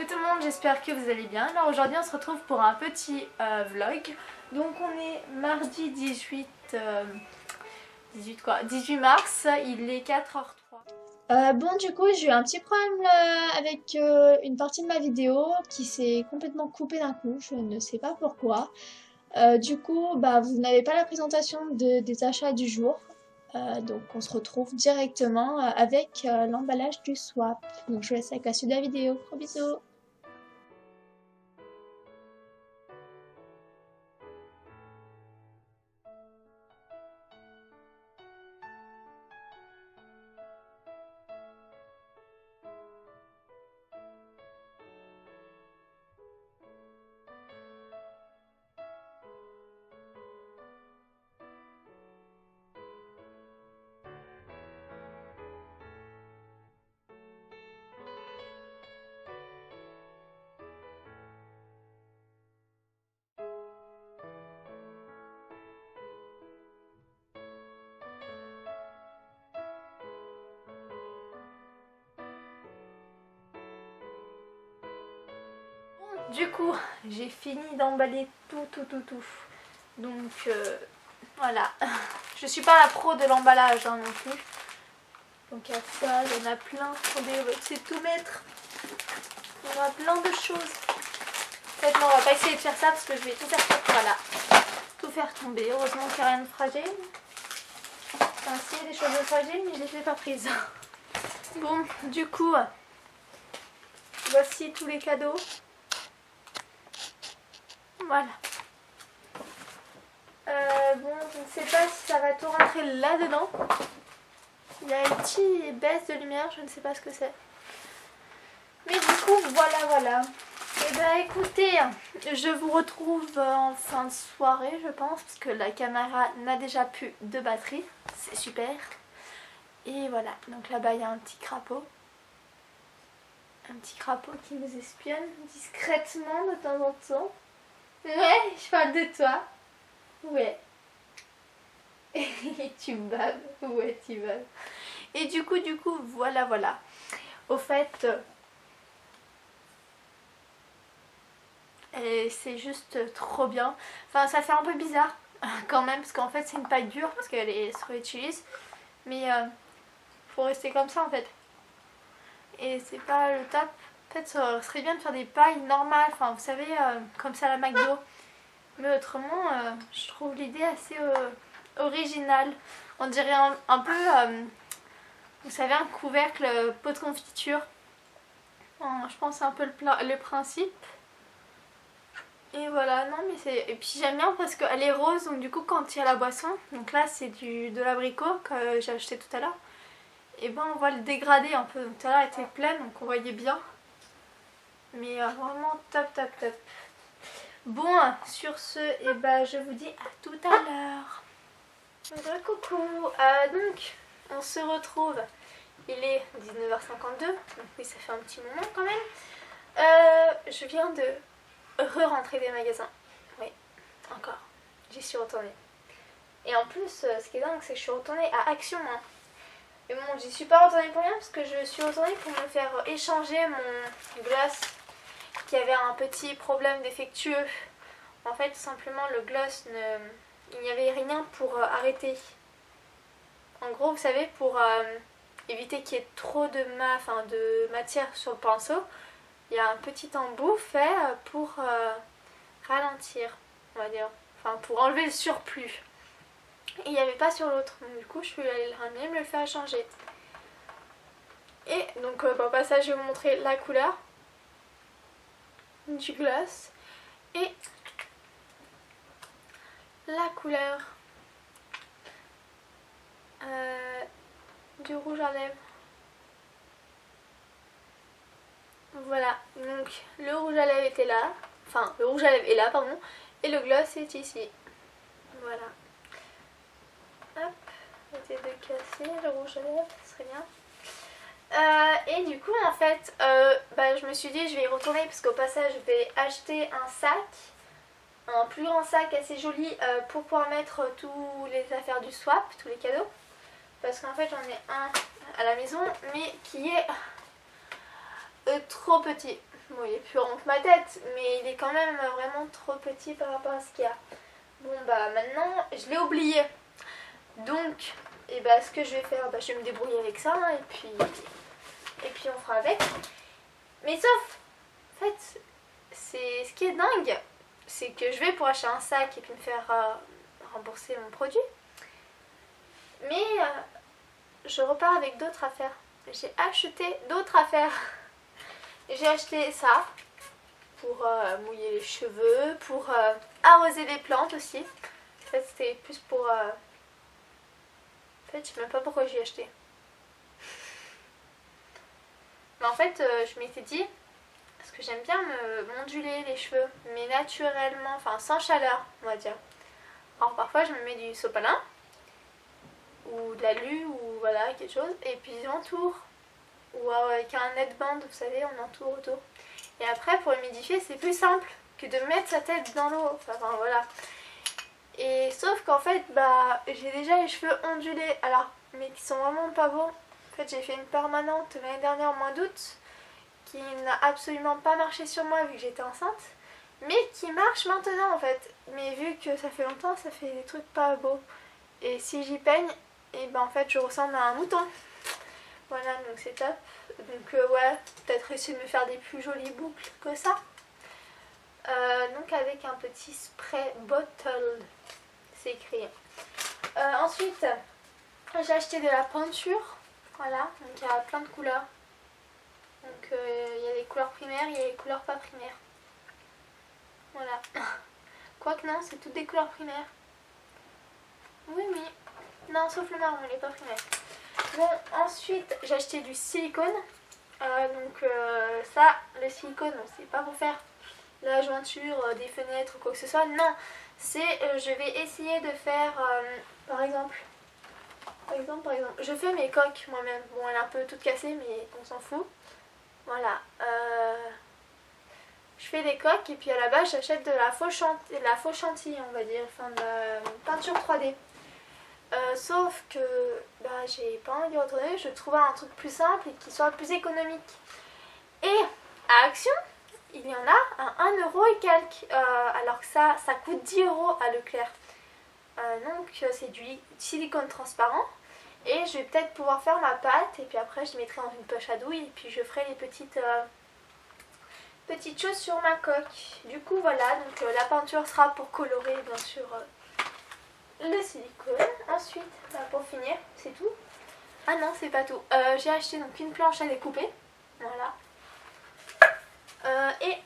tout le monde, j'espère que vous allez bien. Alors aujourd'hui on se retrouve pour un petit vlog. Donc on est mardi 18 mars, il est 4h03. Bon, du coup, j'ai eu un petit problème avec une partie de ma vidéo qui s'est complètement coupée d'un coup, je ne sais pas pourquoi. Du coup, bah, vous n'avez pas la présentation des achats du jour. Donc on se retrouve directement avec l'emballage du swap. Donc je vous laisse avec la suite de la vidéo. Gros bisous. Du coup, j'ai fini d'emballer tout. Donc voilà. Je suis pas la pro de l'emballage non plus. Donc à ça, il y en a plein. Attendez, on va essayer de tout mettre. Il y en a plein de choses. En fait, non, on va pas essayer de faire ça parce que je vais tout faire tomber. Voilà. Tout faire tomber. Heureusement qu'il n'y a rien de fragile. Enfin, si, il y a des choses de fragiles, mais je les ai pas prises. Bon, du coup, voici tous les cadeaux. Voilà. Bon, je ne sais pas si ça va tout rentrer là-dedans. Il y a une petite baisse de lumière, je ne sais pas ce que c'est. Mais du coup, voilà. Et ben écoutez, je vous retrouve en fin de soirée, je pense, parce que la caméra n'a déjà plus de batterie. C'est super. Et voilà, donc là-bas, il y a un petit crapaud. Un petit crapaud qui nous espionne discrètement de temps en temps. Ouais, je parle de toi. Ouais. Tu baves. Ouais, tu baves. Et du coup, voilà. Au fait, c'est juste trop bien. Enfin, ça fait un peu bizarre quand même, parce qu'en fait, c'est une paille dure, parce qu'elle se réutilise. Mais faut rester comme ça en fait. Et c'est pas le top. Peut-être ça serait bien de faire des pailles normales, enfin, vous savez, comme ça à la McDo. Mais autrement, je trouve l'idée assez originale. On dirait un peu, vous savez, un couvercle pot de confiture. Je pense c'est un peu le principe. Et voilà, non mais c'est... Et puis j'aime bien parce qu'elle est rose, donc du coup quand il y a la boisson, donc là c'est de l'abricot que j'ai acheté tout à l'heure. Et ben on voit le dégradé un peu. Donc tout à l'heure elle était pleine, donc on voyait bien. Mais vraiment top. Bon, sur ce, et ben, je vous dis à tout à l'heure. Coucou, donc on se retrouve, il est 19h52, donc oui ça fait un petit moment quand même. Je viens de re-rentrer des magasins, oui, encore, j'y suis retournée. Et en plus, ce qui est dingue, c'est que je suis retournée à Action. Hein. Mais bon, j'y suis pas retournée pour rien, parce que je suis retournée pour me faire échanger mon gloss qui avait un petit problème défectueux. En fait, tout simplement, le gloss, il n'y avait rien pour arrêter. En gros, vous savez, pour éviter qu'il y ait trop de matière sur le pinceau, il y a un petit embout fait pour ralentir, on va dire. Enfin, pour enlever le surplus. Et il n'y avait pas sur l'autre. Donc du coup, je suis allée le ramener, me le faire changer. Et donc, au passage, je vais vous montrer la couleur du gloss et la couleur du rouge à lèvres. Voilà, donc le rouge à lèvres était là, enfin le rouge à lèvres est là, pardon, et le gloss est ici. Voilà. Hop, j'essaie de casser le rouge à lèvres, ce serait bien. Et du coup en fait je me suis dit je vais y retourner parce qu'au passage je vais acheter un sac, un plus grand sac assez joli pour pouvoir mettre tous les affaires du swap, tous les cadeaux, parce qu'en fait j'en ai un à la maison mais qui est trop petit. Bon, il est plus rond que ma tête, mais il est quand même vraiment trop petit par rapport à ce qu'il y a. Bon, bah maintenant, je l'ai oublié. Donc, et bah, ce que je vais faire, bah, je vais me débrouiller avec ça, hein, et puis on fera avec. Mais sauf, en fait, c'est ce qui est dingue, c'est que je vais pour acheter un sac et puis me faire rembourser mon produit. Mais je repars avec d'autres affaires. J'ai acheté d'autres affaires. J'ai acheté ça pour mouiller les cheveux, pour arroser les plantes aussi. En fait, c'était plus pour... En fait, je sais même pas pourquoi j'ai acheté. Mais en fait, je m'étais dit, parce que j'aime bien m'onduler les cheveux, mais naturellement, enfin sans chaleur, on va dire. Alors parfois, je me mets du sopalin, ou de l'alu, ou voilà, quelque chose, et puis j'entoure. Ou avec un headband, vous savez, on entoure autour. Et après, pour humidifier, c'est plus simple que de mettre sa tête dans l'eau. Enfin, voilà. Et sauf qu'en fait, bah, j'ai déjà les cheveux ondulés, alors, mais qui sont vraiment pas beaux. En fait, j'ai fait une permanente l'année dernière au mois d'août, qui n'a absolument pas marché sur moi vu que j'étais enceinte, mais qui marche maintenant en fait. Mais vu que ça fait longtemps, ça fait des trucs pas beaux. Et si j'y peigne, et ben en fait, je ressemble à un mouton. Voilà, donc c'est top. Donc ouais, peut-être essayer de me faire des plus jolies boucles que ça. Donc avec un petit spray bottle, c'est écrit. Ensuite, j'ai acheté de la peinture. Voilà, donc il y a plein de couleurs. Donc il y a les couleurs primaires, il y a les couleurs pas primaires. Voilà. Quoique non, c'est toutes des couleurs primaires. Oui, oui. Non, sauf le marron, il n'est pas primaire. Bon, ensuite, j'ai acheté du silicone. Ça, le silicone, c'est pas pour faire la jointure des fenêtres ou quoi que ce soit. Non, c'est, je vais essayer de faire, par exemple, je fais mes coques moi-même. Bon, elle est un peu toute cassée, mais on s'en fout. Voilà. Je fais des coques et puis à la base, j'achète de la faux chantilly, on va dire, enfin de la peinture 3D. Sauf que bah, j'ai pas envie de retourner, je trouvais un truc plus simple et qui soit plus économique. Et à Action, il y en a à 1€ et quelques, alors que ça coûte 10€ à Leclerc. Donc c'est du silicone transparent. Et je vais peut-être pouvoir faire ma pâte et puis après je mettrai dans une poche à douille et puis je ferai les petites choses sur ma coque. Du coup voilà, donc la peinture sera pour colorer bien sûr le silicone. Ensuite, bah, pour finir, c'est tout. Ah non, c'est pas tout. J'ai acheté donc une planche à découper. Voilà. Et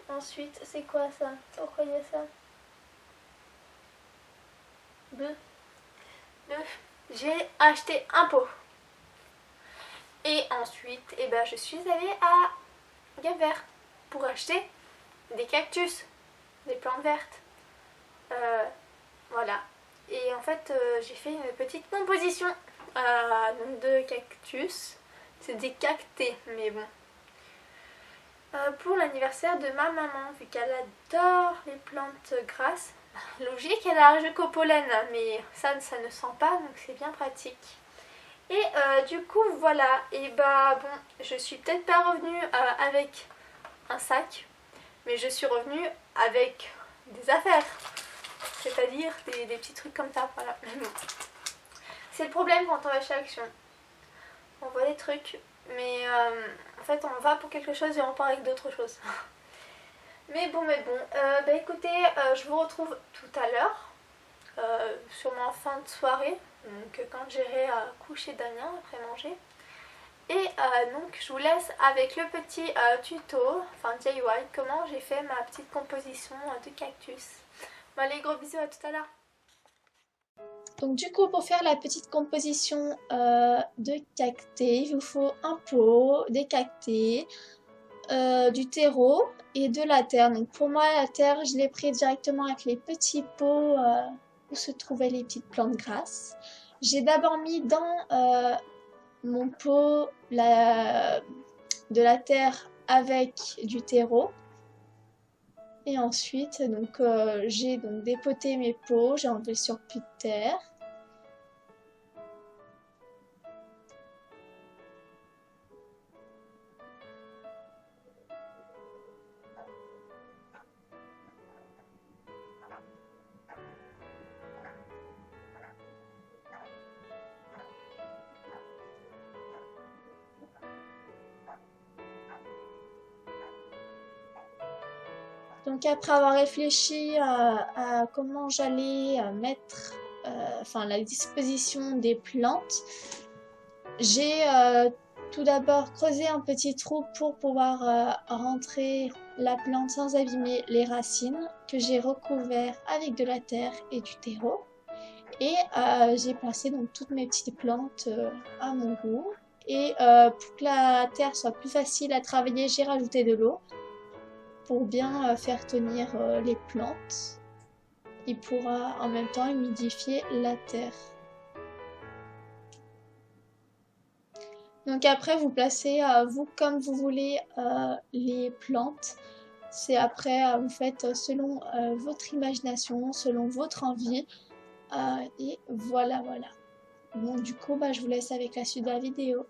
ensuite, c'est quoi ça? Pourquoi il y a ça? J'ai acheté un pot. Et ensuite, eh ben, je suis allée à Gap Vert pour acheter des cactus, des plantes vertes. Voilà. Et en fait, j'ai fait une petite composition de cactus. C'est des cactés, mais bon. Pour l'anniversaire de ma maman, vu qu'elle adore les plantes grasses. Logique, elle est allergique au pollen, mais ça ne sent pas, donc c'est bien pratique. Et du coup, voilà. Et bah bon, je suis peut-être pas revenue avec un sac, mais je suis revenue avec des affaires. C'est-à-dire des petits trucs comme ça, voilà. C'est le problème quand on va chez Action. On voit des trucs, mais en fait on va pour quelque chose et on part avec d'autres choses. Mais bon, bah écoutez, je vous retrouve tout à l'heure, sûrement en fin de soirée, donc quand j'irai coucher Damien après manger. Et donc je vous laisse avec le petit tuto, enfin DIY, comment j'ai fait ma petite composition de cactus. Bon allez, gros bisous, à tout à l'heure. Donc du coup, pour faire la petite composition de cactés, il vous faut un pot, des cactés, du terreau et de la terre. Donc pour moi, la terre, je l'ai pris directement avec les petits pots où se trouvaient les petites plantes grasses. J'ai d'abord mis dans mon pot de la terre avec du terreau. Et ensuite, donc, j'ai donc dépoté mes pots, j'ai enlevé le surplus de terre. Donc après avoir réfléchi à comment j'allais mettre la disposition des plantes, j'ai tout d'abord creusé un petit trou pour pouvoir rentrer la plante sans abîmer les racines, que j'ai recouvert avec de la terre et du terreau. Et j'ai placé donc toutes mes petites plantes à mon goût. Et pour que la terre soit plus facile à travailler, j'ai rajouté de l'eau pour bien faire tenir les plantes. Il pourra en même temps humidifier la terre. Donc après, vous placez vous comme vous voulez les plantes. C'est après, vous faites selon votre imagination, selon votre envie. Et voilà, voilà. Bon, du coup, je vous laisse avec la suite de la vidéo.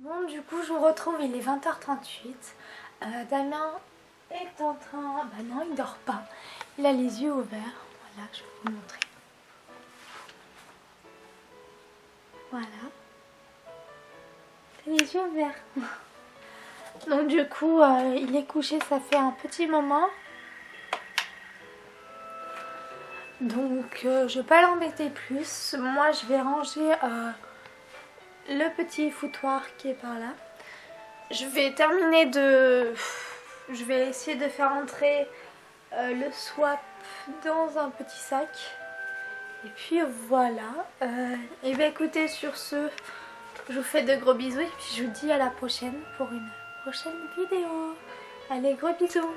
Bon, du coup, je vous retrouve, il est 20h38. Damien est en train... Bah non, il dort pas. Il a les yeux ouverts. Voilà, je vais vous montrer. Voilà. Les yeux ouverts. Donc du coup, il est couché, ça fait un petit moment. Donc je vais pas l'embêter plus. Moi, je vais ranger le petit foutoir qui est par là. Je vais terminer de... Je vais essayer de faire entrer le swap dans un petit sac. Et puis voilà. Et bien écoutez, sur ce, je vous fais de gros bisous et puis je vous dis à la prochaine pour une prochaine vidéo. Allez, gros bisous.